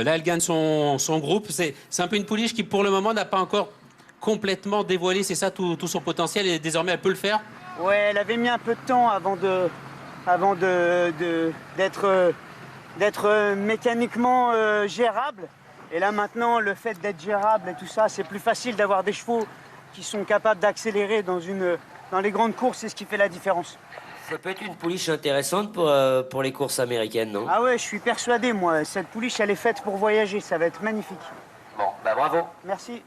Là, elle gagne son groupe. C'est un peu une pouliche qui, pour le moment, n'a pas encore complètement dévoilé, c'est ça, tout son potentiel. Et désormais, elle peut le faire. Ouais, elle avait mis un peu de temps avant d'être mécaniquement gérable. Et là, maintenant, le fait d'être gérable et tout ça, c'est plus facile d'avoir des chevaux qui sont capables d'accélérer dans les grandes courses. C'est ce qui fait la différence. Ça peut être une pouliche intéressante pour les courses américaines, non? Ah ouais, je suis persuadé, moi. Cette pouliche, elle est faite pour voyager. Ça va être magnifique. Bon, bah bravo. Merci.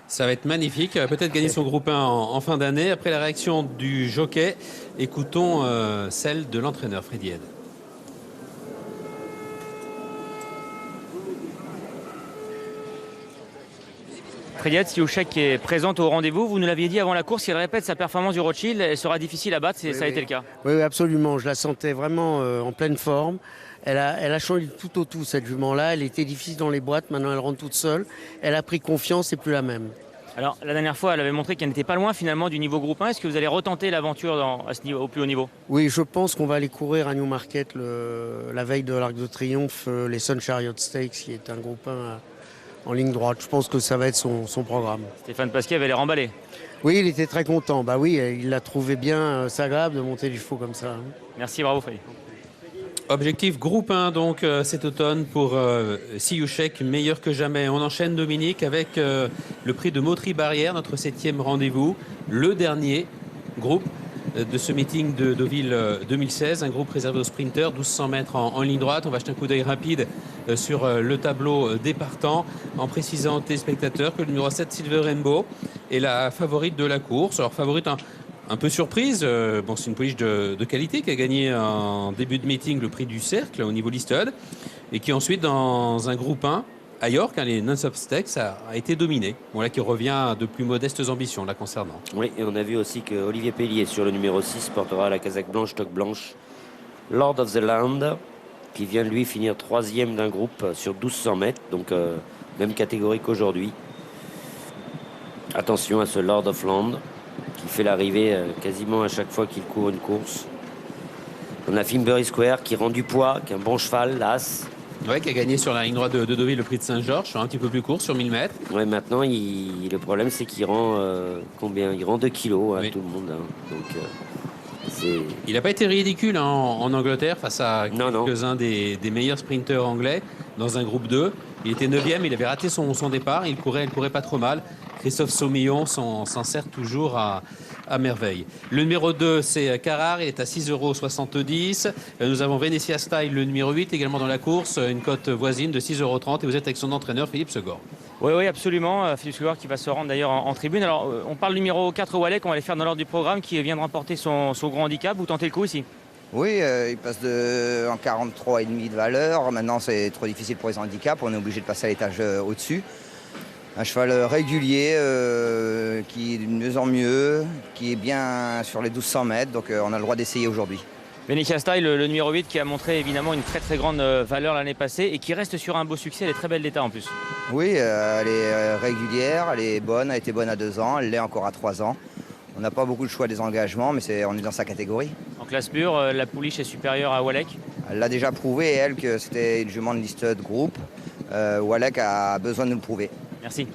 Ça va être magnifique. Elle va peut-être gagner son groupe 1 en fin d'année. Après la réaction du jockey, écoutons celle de l'entraîneur, Freddy Head. Freddy Head, Sioux-Chek est présente au rendez-vous. Vous nous l'aviez dit avant la course, si elle répète sa performance du Rothschild, elle sera difficile à battre, ça a été le cas. Oui, absolument. Je la sentais vraiment en pleine forme. Elle a changé tout au tout, cette jument-là. Elle était difficile dans les boîtes, maintenant elle rentre toute seule. Elle a pris confiance, c'est plus la même. Alors, la dernière fois, elle avait montré qu'elle n'était pas loin finalement du niveau groupe 1. Est-ce que vous allez retenter l'aventure au plus haut niveau? Oui, je pense qu'on va aller courir à Newmarket la veille de l'Arc de Triomphe, les Sun Chariot Stakes, qui est un groupe 1 en ligne droite. Je pense que ça va être son programme. Stéphane Pasquier avait l'air emballé. Oui, il était très content. Bah oui, il l'a trouvé bien, c'est agréable de monter du chevaux comme ça. Merci, bravo Freddy. Objectif groupe 1 donc cet automne pour Sioux-Chek, meilleur que jamais. On enchaîne, Dominique, avec le prix de Mautry-Barrière, notre 7e rendez-vous, le dernier groupe de ce meeting de Deauville 2016, un groupe réservé aux sprinters, 1200 mètres en ligne droite. On va jeter un coup d'œil rapide sur le tableau des partants en précisant aux téléspectateurs que le numéro 7, Silver Rainbow, est la favorite de la course. Alors favorite un peu surprise, bon, c'est une pouliche de qualité qui a gagné en début de meeting le prix du Cercle au niveau listed et qui ensuite dans un groupe 1 à York, les non-stop stakes, a été dominé. Bon, là qui revient à de plus modestes ambitions là concernant. Oui, et on a vu aussi que Olivier Pellier sur le numéro 6 portera la casaque blanche, toque blanche, Lord of the Land, qui vient lui finir 3e d'un groupe sur 1200 mètres, donc même catégorie qu'aujourd'hui. Attention à ce Lord of Land qui fait l'arrivée quasiment à chaque fois qu'il court une course. On a Fimbury Square qui rend du poids, qui est un bon cheval, l'As. Ouais, qui a gagné sur la ligne droite de Deauville le prix de Saint-Georges, un petit peu plus court, sur 1000 mètres. Ouais, maintenant, le problème, c'est qu'il rend combien? Il rend 2 kilos à tout le monde. Hein. Donc, il n'a pas été ridicule en Angleterre face à quelques-uns des meilleurs sprinteurs anglais dans un groupe 2. Il était 9e, il avait raté son départ, il courait pas trop mal. Christophe Saumillon s'en sert toujours à merveille. Le numéro 2, c'est Carrare, il est à 6,70 €. Nous avons Venetia Style, le numéro 8, également dans la course, une cote voisine de 6,30 € et vous êtes avec son entraîneur Philippe Segor. Oui, absolument. Philippe Segor qui va se rendre d'ailleurs en tribune. Alors, on parle numéro 4 Wallet qu'on va aller faire dans l'ordre du programme qui vient de remporter son gros handicap. Vous tentez le coup ici? Oui, il passe en 43,5 de valeur. Maintenant, c'est trop difficile pour les handicaps. On est obligé de passer à l'étage au-dessus. Un cheval régulier qui est de mieux en mieux, qui est bien sur les 1200 mètres. Donc, on a le droit d'essayer aujourd'hui. Venetia Style, le numéro 8, qui a montré évidemment une très grande valeur l'année passée et qui reste sur un beau succès. Elle est très belle d'état en plus. Oui, elle est régulière, elle est bonne, elle était bonne à 2 ans, elle l'est encore à 3 ans. On n'a pas beaucoup de choix des engagements, mais on est dans sa catégorie. En classe pure, la pouliche est supérieure à Walek. Elle l'a déjà prouvé, elle, que c'était une jument de listed groupe. Walek a besoin de nous le prouver. Merci.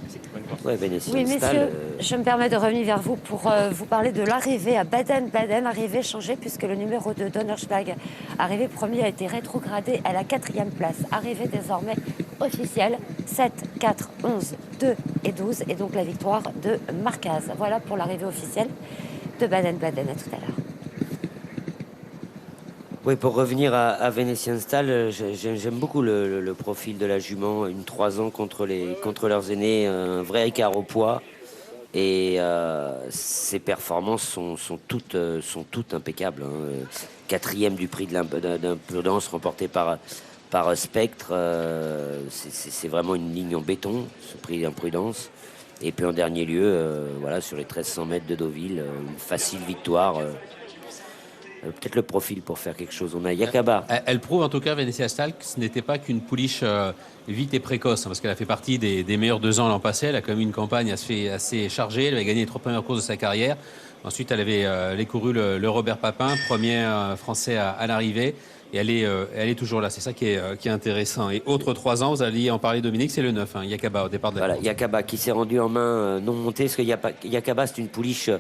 Ouais, oui, messieurs, je me permets de revenir vers vous pour vous parler de l'arrivée à Baden-Baden. Arrivée changée puisque le numéro 2, Donnerschlag, arrivé premier, a été rétrogradé à la 4e place. Arrivée désormais officielle, 7, 4, 11, 2 et 12. Et donc la victoire de Marcaz. Voilà pour l'arrivée officielle de Baden-Baden. À tout à l'heure. Oui, pour revenir à Venetian Style, j'aime beaucoup le profil de la jument, une 3 ans contre leurs aînés, un vrai écart au poids. Et ses performances sont toutes impeccables. Hein. 4e du prix d'imprudence remporté par Spectre. C'est vraiment une ligne en béton, ce prix d'imprudence. Et puis en dernier lieu, voilà, sur les 1300 mètres de Deauville, une facile victoire. Peut-être le profil pour faire quelque chose. On a Yakaba. Elle prouve en tout cas, Venetia Style, que ce n'était pas qu'une pouliche vite et précoce, hein, parce qu'elle a fait partie des meilleurs 2 ans l'an passé. Elle a quand même eu une campagne assez chargée. Elle avait gagné les 3 premières courses de sa carrière. Ensuite, elle avait couru le Robert Papin, premier français à l'arrivée. Et elle est toujours là, c'est ça qui est intéressant. Et autre 3 ans, vous alliez en parler Dominique, c'est le 9, hein, Yakaba au départ de la Voilà, course. Yakaba qui s'est rendu en main non montée, parce que Yakaba c'est une pouliche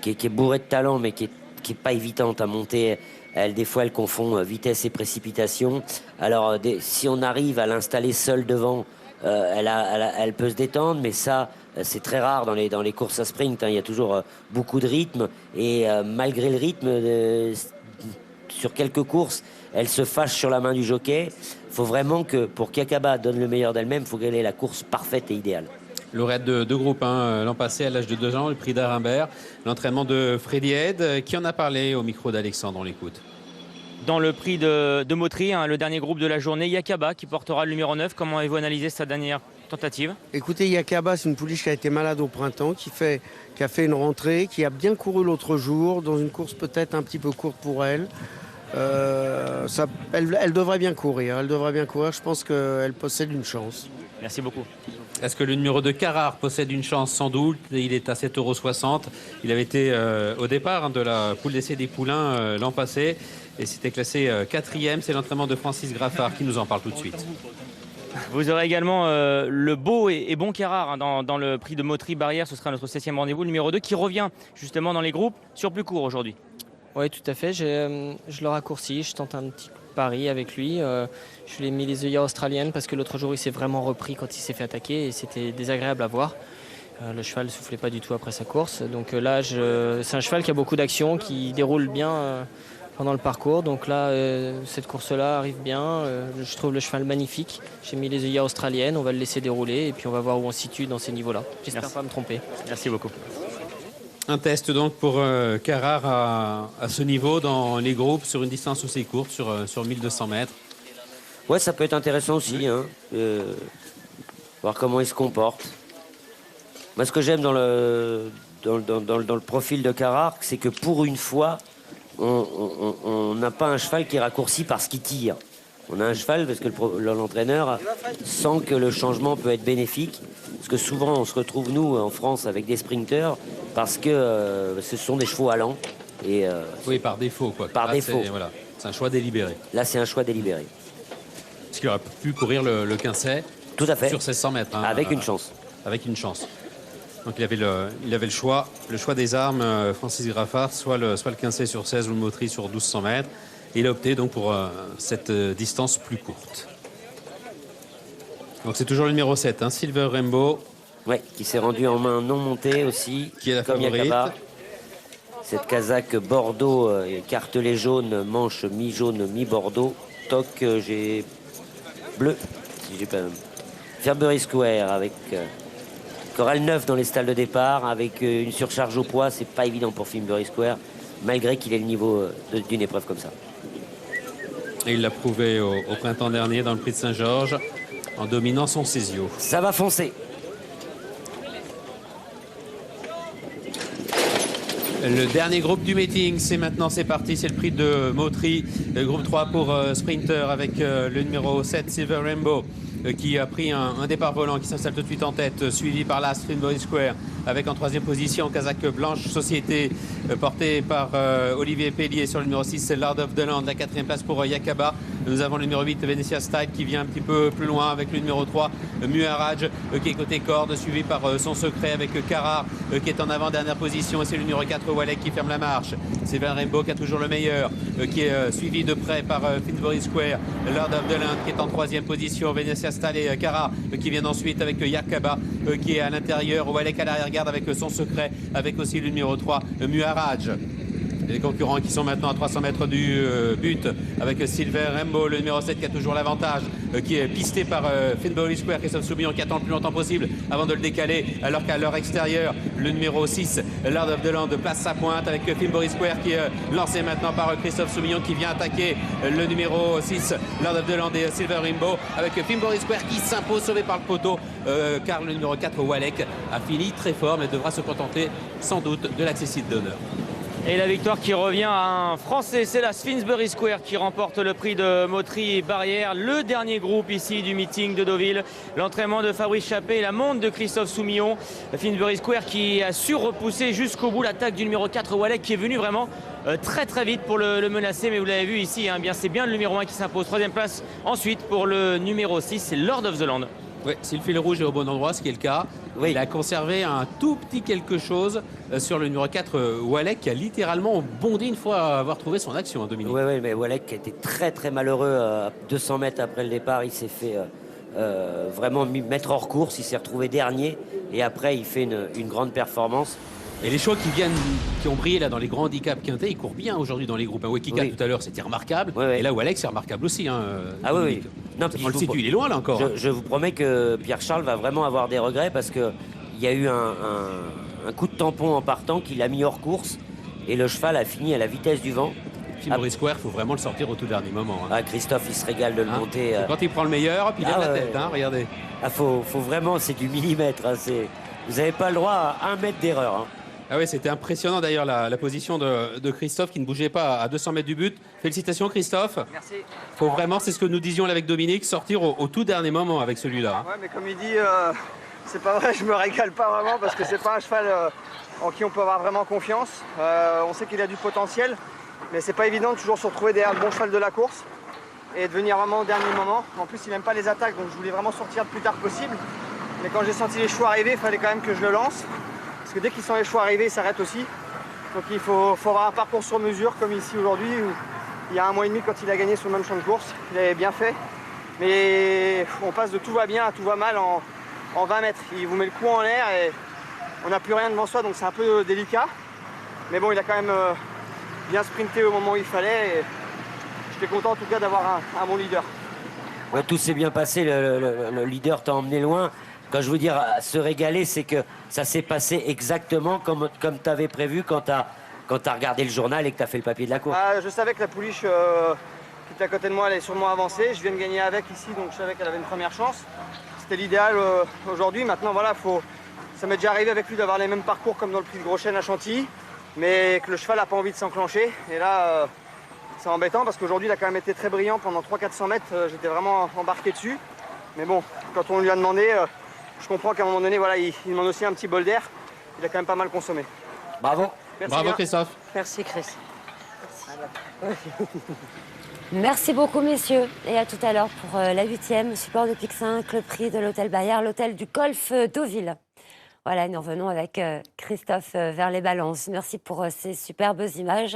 qui est bourrée de talent, mais qui est pas évidente à monter. Des fois, elle confond vitesse et précipitation. Alors, si on arrive à l'installer seule devant, elle peut se détendre, mais ça, c'est très rare dans les courses à sprint. Hein. Il y a toujours beaucoup de rythme, et malgré le rythme, sur quelques courses, elle se fâche sur la main du jockey. Il faut vraiment que, pour qu'Yakaba donne le meilleur d'elle-même, il faut qu'elle ait la course parfaite et idéale. Lauréate de groupe 1 l'an passé à l'âge de 2 ans, le prix d'Arimbert, l'entraînement de Freddy Head, qui en a parlé au micro d'Alexandre, on l'écoute. Dans le prix de Mottry, hein, le dernier groupe de la journée, Yakaba qui portera le numéro 9. Comment avez-vous analysé sa dernière tentative? Écoutez, Yakaba, c'est une pouliche qui a été malade au printemps, qui a fait une rentrée, qui a bien couru l'autre jour, dans une course peut-être un petit peu courte pour elle. Elle devrait bien courir. Je pense qu'elle possède une chance. Merci beaucoup. Est-ce que le numéro 2 Carrard possède une chance? Sans doute. Il est à 7,60 €. Il avait été au départ de la poule d'essai des poulains l'an passé et s'était classé 4e. C'est l'entraînement de Francis Graffard qui nous en parle tout de suite. Vous aurez également le beau et bon Carrard hein, dans le prix de Mottry Barrière. Ce sera notre 7e rendez-vous, le numéro 2 qui revient justement dans les groupes sur plus court aujourd'hui. Oui, tout à fait. Je le raccourcis, je tente un petit pari avec lui. Je lui ai mis les œillères australiennes parce que l'autre jour, il s'est vraiment repris quand il s'est fait attaquer et c'était désagréable à voir. Le cheval ne soufflait pas du tout après sa course. Donc là, c'est un cheval qui a beaucoup d'action, qui déroule bien pendant le parcours. Donc là, cette course-là arrive bien. Je trouve le cheval magnifique. J'ai mis les œillères australiennes, on va le laisser dérouler et puis on va voir où on se situe dans ces niveaux-là. J'espère pas me tromper. Merci beaucoup. Un test donc pour Carrard à ce niveau dans les groupes sur une distance aussi courte, sur 1200 mètres. Ouais, ça peut être intéressant aussi, hein, voir comment il se comporte. Moi, ce que j'aime dans le profil de Carrard, c'est que pour une fois, on n'a pas un cheval qui raccourcit parce qu'il tire. On a un cheval parce que l'entraîneur sent que le changement peut être bénéfique. Parce que souvent, on se retrouve, nous, en France, avec des sprinteurs, parce que ce sont des chevaux allants. Oui, par défaut, quoi. Par défaut. Voilà, c'est un choix délibéré. Là, c'est un choix délibéré. Parce qu'il aurait pu courir le 15 Tout à fait. Sur 1600 mètres. Hein, avec une chance. Avec une chance. Donc il avait le choix des armes, Francis Graffard, soit le 15 sur 16 ou le Mottry sur 1200 mètres. Et il a opté donc pour cette distance plus courte. Donc c'est toujours le numéro 7, hein, Silver Rainbow. Oui, qui s'est rendu en main non montée aussi. Qui est la comme favorite. Yakaba. Cette casaque Bordeaux, cartelet jaune, manche mi-jaune, mi-Bordeaux. Toc, j'ai bleu, si j'ai pas... Fairbury Square avec Coral 9 dans les stalles de départ, avec une surcharge au poids. C'est pas évident pour Fairbury Square, malgré qu'il ait le niveau d'une épreuve comme ça. Et il l'a prouvé au printemps dernier dans le prix de Saint-Georges, en dominant son Césio. Ça va foncer. Le dernier groupe du meeting, c'est parti, c'est le prix de Mottry, le groupe 3 pour Sprinter avec le numéro 7, Silver Rainbow, qui a pris un départ volant, qui s'installe tout de suite en tête, suivi par l'As Fairbury Square, avec en 3e position casaque blanche société, portée par Olivier Pellier sur le numéro 6, Lord of the Land, la 4e place pour Yakaba. Nous avons le numéro 8, Venetia Style, qui vient un petit peu plus loin avec le numéro 3, Muharraj, qui est côté corde, suivi par Son Secret avec Carrard, qui est en avant-dernière position, et c'est le numéro 4, Walek, qui ferme la marche. Silver Rainbow, qui a toujours le meilleur, qui est suivi de près par Finsbury Square, Lord of the Land, qui est en 3e position, Venetia Style et Carrard, qui viennent ensuite avec Yakaba, qui est à l'intérieur, Walek à l'arrière-garde avec Son Secret, avec aussi le numéro 3, Muharraj. Les concurrents qui sont maintenant à 300 mètres du but, avec Silver Rainbow, le numéro 7 qui a toujours l'avantage, qui est pisté par Finsbury Square, Christophe Soubillon qui attend le plus longtemps possible avant de le décaler, alors qu'à leur extérieur, le numéro 6, Lord of the Land, place sa pointe avec Finsbury Square qui est lancé maintenant par Christophe Soubillon qui vient attaquer le numéro 6, Lord of the Land et Silver Rainbow, avec Finsbury Square qui s'impose, sauvé par le poteau, car le numéro 4, Walek, a fini très fort mais devra se contenter sans doute de l'accessible d'honneur. Et la victoire qui revient à un Français, c'est la Finsbury Square qui remporte le prix de Moterie Barrière. Le dernier groupe ici du meeting de Deauville. L'entraînement de Fabrice Chappé et la montre de Christophe Soumillon. La Finsbury Square qui a su repousser jusqu'au bout l'attaque du numéro 4 Walek qui est venu vraiment très très vite pour le menacer. Mais vous l'avez vu ici, hein, c'est bien le numéro 1 qui s'impose. 3e place ensuite pour le numéro 6, c'est Lord of the Land. Oui, si le fil rouge est au bon endroit, ce qui est le cas, Oui. il a conservé un tout petit quelque chose sur le numéro 4, Walek, qui a littéralement bondi une fois avoir trouvé son action, hein, Dominique. Oui, mais Walek était très très malheureux à 200 mètres après le départ. Il s'est fait vraiment mettre hors course. Il s'est retrouvé dernier et après il fait une grande performance. Et les choix qui ont brillé là dans les grands handicaps quintés, ils courent bien aujourd'hui dans les groupes. Wekika Oui. tout à l'heure, c'était remarquable. Oui. Et là, Walek, c'est remarquable aussi. Hein, Ah oui, Dominique. Non, puis On le situe, il est loin là encore. Je vous promets que Pierre-Charles va vraiment avoir des regrets parce qu'il y a eu un coup de tampon en partant qui l'a mis hors course et le cheval a fini à la vitesse du vent. Finsbury Square, il faut vraiment le sortir au tout dernier moment. Hein. Ah, Christophe, il se régale de le Hein, monter. c'est quand il prend le meilleur, puis il lève la ouais. tête, hein, regardez. Ah, faut vraiment, c'est du millimètre. Hein, vous n'avez pas le droit à 1 mètre d'erreur. Hein. Ah oui, c'était impressionnant d'ailleurs la position de Christophe qui ne bougeait pas à 200 mètres du but. Félicitations Christophe. Merci. Faut vraiment, c'est ce que nous disions là avec Dominique, sortir au tout dernier moment avec celui-là. Hein. Ouais, mais comme il dit, c'est pas vrai, je me régale pas vraiment parce que c'est pas un cheval en qui on peut avoir vraiment confiance. On sait qu'il a du potentiel, mais c'est pas évident de toujours se retrouver derrière le bon cheval de la course et de venir vraiment au dernier moment. En plus, il n'aime pas les attaques, donc je voulais vraiment sortir le plus tard possible. Mais quand j'ai senti les chevaux arriver, il fallait quand même que je le lance. Parce que dès qu'ils sentent les chevaux arriver, ils s'arrêtent aussi. Donc il faut avoir un parcours sur mesure comme ici aujourd'hui où il y a 1 mois et demi quand il a gagné sur le même champ de course. Il avait bien fait. Mais on passe de tout va bien à tout va mal en 20 mètres. Il vous met le cou en l'air et on n'a plus rien devant soi, donc c'est un peu délicat. Mais bon, il a quand même bien sprinté au moment où il fallait. Et j'étais content en tout cas d'avoir un bon leader. Ouais, tout s'est bien passé, le leader t'a emmené loin. Quand je veux dire se régaler, c'est que ça s'est passé exactement comme tu avais prévu quand tu as regardé le journal et que tu as fait le papier de la course. Je savais que la pouliche qui était à côté de moi allait sûrement avancer. Je viens de gagner avec ici, donc je savais qu'elle avait une première chance. C'était l'idéal aujourd'hui. Maintenant, voilà, ça m'est déjà arrivé avec lui d'avoir les mêmes parcours comme dans le prix de Gros Chêne à Chantilly, mais que le cheval n'a pas envie de s'enclencher. Et là, c'est embêtant parce qu'aujourd'hui, il a quand même été très brillant pendant 300-400 mètres. J'étais vraiment embarqué dessus. Mais bon, quand on lui a demandé, je comprends qu'à un moment donné, voilà, il demande aussi un petit bol d'air. Il a quand même pas mal consommé. Bravo. Merci Bravo bien. Christophe. Merci Chris. Merci beaucoup messieurs et à tout à l'heure pour la 8e support de Pic 5, le prix de l'hôtel Bayard, l'hôtel du Golfe Deauville. Voilà, nous revenons avec Christophe vers les balances. Merci pour ces superbes images.